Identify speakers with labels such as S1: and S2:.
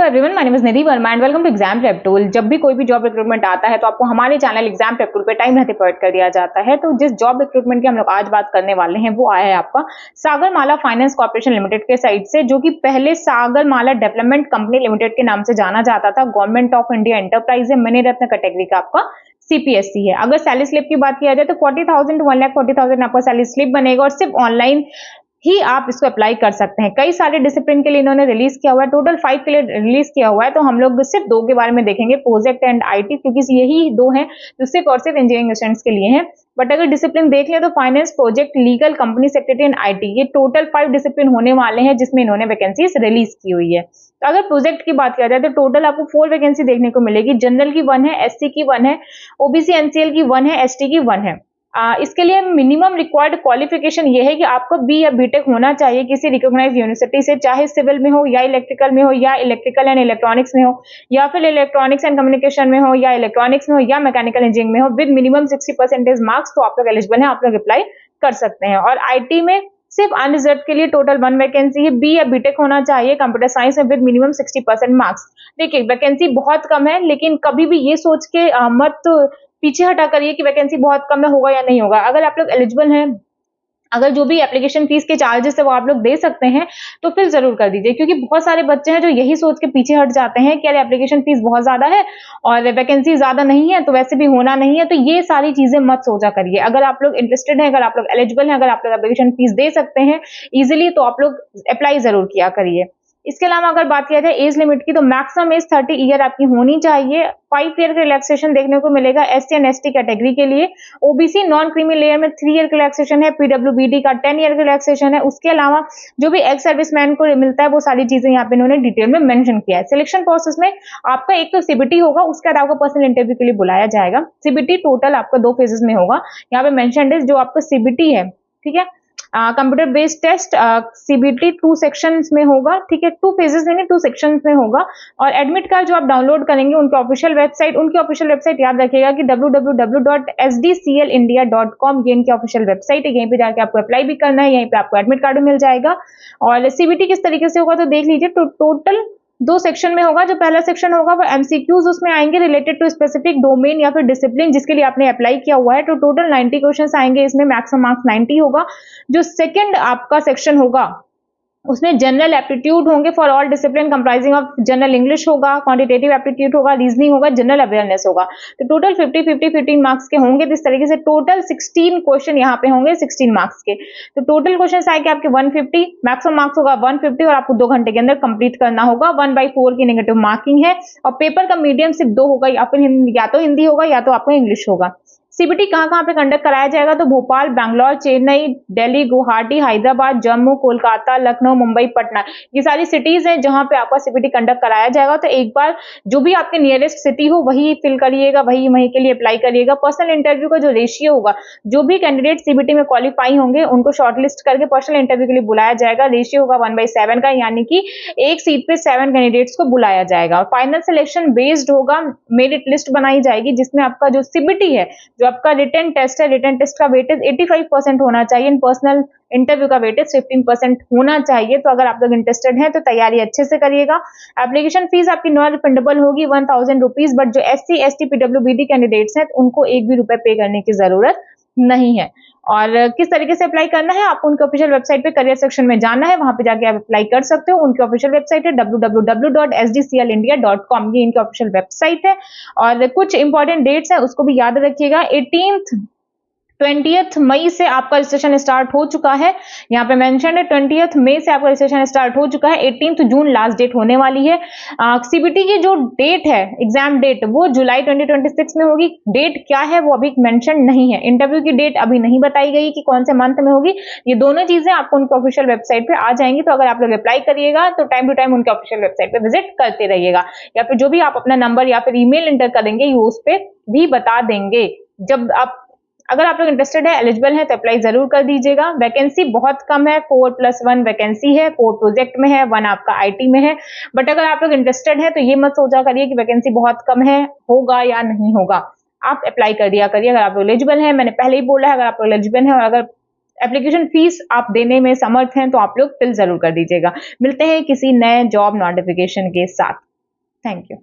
S1: नमस्कार everyone, my name is Nidhi Verma and welcome to exam prep tool. जब भी कोई भी जॉब रिक्रूटमेंट आता है तो आपको हमारे चैनल एग्जाम प्रेप टूल पे टाइम रहते प्रोवाइड कर दिया जाता है। तो जिस जॉब रिक्रूटमेंट की हम लोग आज बात करने वाले हैं वो आया है आपका सागरमाला फाइनेंस कॉर्पोरेशन लिमिटेड के साइड से, जो कि पहले सागरमाला डेवलपमेंट कंपनी लिमिटेड के नाम से जाना जाता था। गवर्नमेंट ऑफ इंडिया एंटरप्राइज है, मनी रत्न कैटेगरी का आपका सीपीएससी है। अगर सैलरी स्लिप की बात किया जाए तो 40,000 टू 1,40,000 आपका सैलरी स्लिप बनेगा और सिर्फ ऑनलाइन ही आप इसको अप्लाई कर सकते हैं। कई सारे डिसिप्लिन के लिए इन्होंने रिलीज किया हुआ है, टोटल 5 के लिए रिलीज किया हुआ है। तो हम लोग सिर्फ 2 के बारे में देखेंगे, प्रोजेक्ट एंड आईटी, क्योंकि यही 2 हैं जो सिर्फ और सिर्फ इंजीनियरिंग स्टूडेंट्स के लिए हैं। बट अगर डिसिप्लिन देख लें तो finance, project, legal, company secretary and IT, ये टोटल 5 डिसिप्लिन होने वाले हैं जिसमें इन्होंने वैकेंसीज रिलीज की हुई है। तो अगर प्रोजेक्ट की बात किया जाए तो टोटल आपको 4 वैकेंसी देखने को मिलेगी। जनरल की 1 है, एससी की 1 है, ओबीसी एनसीएल की 1 है, एसटी की 1 है। इसके लिए मिनिमम रिक्वायर्ड क्वालिफिकेशन ये है कि आपको बी या बीटेक होना चाहिए किसी रिकॉग्नाइज्ड यूनिवर्सिटी से, चाहे सिविल में हो या इलेक्ट्रिकल में हो या इलेक्ट्रिकल एंड इलेक्ट्रॉनिक्स में हो या फिर इलेक्ट्रॉनिक्स एंड कम्युनिकेशन में हो या इलेक्ट्रॉनिक्स में हो या मैकेनिकल इंजीनियरिंग में हो, विद मिनिमम 60% मार्क्स। तो आप लोग एलिजिबल हैं, आप लोग अप्लाई कर सकते हैं। और आईटी में सिर्फ अनरिजर्व के लिए टोटल 1 वैकेंसी है, बी या बीटेक होना चाहिए कंप्यूटर साइंस में विद मिनिमम 60% मार्क्स। देखिए वैकेंसी बहुत कम है, लेकिन कभी भी ये सोच के मत पीछे हटा करिए कि वैकेंसी बहुत कम है, होगा या नहीं होगा। अगर आप लोग एलिजिबल हैं, अगर जो भी एप्लीकेशन फीस के चार्जेस है वो आप लोग दे सकते हैं तो फिर जरूर कर दीजिए, क्योंकि बहुत सारे बच्चे हैं जो यही सोच के पीछे हट जाते हैं कि अरे एप्लीकेशन फीस बहुत ज्यादा है और वैकेंसी ज्यादा नहीं है तो वैसे भी होना नहीं है। तो ये सारी चीजें मत सोचा करिए। अगर आप लोग इंटरेस्टेड हैं, अगर आप लोग एलिजिबल हैं, अगर आप लोग एप्लीकेशन फीस दे सकते हैं इजिली, तो आप लोग अप्लाई जरूर किया करिए। इसके अलावा अगर बात किया जाए एज लिमिट की, तो मैक्सिमम एज 30 ईयर आपकी होनी चाहिए। 5 ईयर का रिलैक्सेशन देखने को मिलेगा एससी एंड एसटी कैटेगरी के लिए। ओबीसी नॉन क्रीमी लेयर में 3 ईयर का रिलैक्सेशन है, पीडब्ल्यूबीडी का 10 ईयर का रिलैक्सेशन है। उसके अलावा जो भी एक्स सर्विसमैन को मिलता है वो सारी चीजें यहाँ पे इन्होंने डिटेल में मेंशन किया है। सिलेक्शन प्रोसेस में आपका एक तो सीबीटी होगा, उसके बाद आपको पर्सनल इंटरव्यू के लिए बुलाया जाएगा। सीबीटी टोटल आपका 2 फेजेस में होगा। यहाँ पे मेंशन्ड है जो आपका सीबीटी है, ठीक है, computer based test CBT 2 sections में होगा, ठीक है, 2 फेजेस में नहीं 2 सेक्शंस में होगा। और एडमिट कार्ड जो आप डाउनलोड करेंगे उनकी ऑफिशियल वेबसाइट याद रखिएगा कि www.sdclindia.com, ये इनकी ऑफिशियल वेबसाइट है। यहीं पे जाके आपको अप्लाई भी करना है, यहीं पे आपको एडमिट कार्ड भी मिल जाएगा। और सीबीटी किस तरीके से होगा तो देख लीजिए, तो टोटल 2 सेक्शन में होगा। जो पहला सेक्शन होगा वो एमसीक्यूज उसमें आएंगे रिलेटेड टू स्पेसिफिक डोमेन या फिर डिसिप्लिन जिसके लिए आपने अप्लाई किया हुआ है। तो टोटल 90 क्वेश्चंस आएंगे, इसमें मैक्सिमम मार्क्स 90 होगा। जो सेकंड आपका सेक्शन होगा उसमें जनरल एप्टीट्यूड होंगे for all discipline comprising of general English होगा, क्वांटिटेटिव एप्टीट्यूड होगा, रीजनिंग होगा, जनरल अवेयरनेस होगा। तो टोटल 50-50-15 मार्क्स के होंगे। इस तरीके से टोटल 16 क्वेश्चन यहाँ पे होंगे 16 मार्क्स के। तो टोटल क्वेश्चन आएंगे आपके 150, मैक्सिमम मार्क्स होगा 150 और आपको 2 घंटे के अंदर कंप्लीट करना होगा। 1/4 की नेगेटिव मार्किंग है और पेपर का मीडियम सिर्फ 2 होगा, या फिर या तो हिंदी होगा या तो आपको इंग्लिश होगा। सीबीटी कहाँ पे कंडक्ट कराया जाएगा तो भोपाल, बैंगलोर, चेन्नई, दिल्ली, गुवाहाटी, हैदराबाद, जम्मू, कोलकाता, लखनऊ, मुंबई, पटना, ये सारी सिटीज हैं जहां पे आपका सीबीटी कंडक्ट कराया जाएगा। तो एक बार जो भी आपके नियरेस्ट सिटी हो वही फिल करिएगा, वही के लिए अप्लाई करिएगा। पर्सनल इंटरव्यू का जो रेशियो होगा, जो भी कैंडिडेट सीबीटी में क्वालिफाई होंगे उनको शॉर्टलिस्ट करके पर्सनल इंटरव्यू के लिए बुलाया जाएगा। रेशियो होगा 1/7 का, यानी कि एक सीट पे 7 कैंडिडेट्स को बुलाया जाएगा। और फाइनल सिलेक्शन बेस्ड होगा, मेरिट लिस्ट बनाई जाएगी जिसमें आपका जो सीबीटी है, आपका रिटन टेस्ट है, रिटन टेस्ट का वेटेज 85% होना चाहिए, इन पर्सनल इंटरव्यू का वेटेज 15% होना चाहिए। तो अगर आप लोग इंटरेस्टेड हैं तो तैयारी अच्छे से करिएगा। एप्लीकेशन फीस आपकी नॉन रिफंडेबल होगी 1000 रुपीज, बट जो एससी एसटी पीडब्ल्यूबीडी कैंडिडेट्स हैं उनको 1 भी रुपए पे करने की जरूरत नहीं है। और किस तरीके से अप्लाई करना है, आपको उनके ऑफिशियल वेबसाइट पे करियर सेक्शन में जाना है, वहां पे जाके आप अप्लाई कर सकते हो। उनकी ऑफिशियल वेबसाइट है www.sdclindia.com, ये इनकी ऑफिशियल वेबसाइट है। और कुछ इंपॉर्टेंट डेट्स है उसको भी याद रखिएगा। 20th मई से आपका रजिस्ट्रेशन स्टार्ट हो चुका है, यहाँ पे मेंशन है 20th मई से आपका रजिस्ट्रेशन स्टार्ट हो चुका है। 18th जून लास्ट डेट होने वाली है। सीबीटी की जो डेट है, एग्जाम डेट, वो जुलाई 2026 में होगी। डेट क्या है वो अभी मेंशन नहीं है। इंटरव्यू की डेट अभी नहीं बताई गई कि कौन से मंथ में होगी। ये दोनों चीजें आपको उनके ऑफिशियल वेबसाइट पे आ जाएंगी। तो अगर आप लोग अप्लाई करिएगा तो टाइम टू टाइम उनके ऑफिशियल वेबसाइट पे विजिट करते रहिएगा, या फिर जो भी आप अपना नंबर या फिर ईमेल एंटर करेंगे ये उस पे भी बता देंगे। जब आप अगर आप लोग इंटरेस्टेड है, एलिजिबल है, तो अप्लाई जरूर कर दीजिएगा। वैकेंसी बहुत कम है, 4+1 वैकेंसी है, 4 प्रोजेक्ट में है, 1 आपका आईटी में है। बट अगर आप लोग इंटरेस्टेड है तो ये मत सोचा करिए कि वैकेंसी बहुत कम है, होगा या नहीं होगा। आप अप्लाई कर दिया करिए अगर आप लोग एलिजिबल है। मैंने पहले ही बोला है, अगर आप लोग एलिजिबल है और अगर एप्लीकेशन फीस आप देने में समर्थ हैं तो आप लोग फिल जरूर कर दीजिएगा। मिलते हैं किसी नए जॉब नोटिफिकेशन के साथ। Thank you.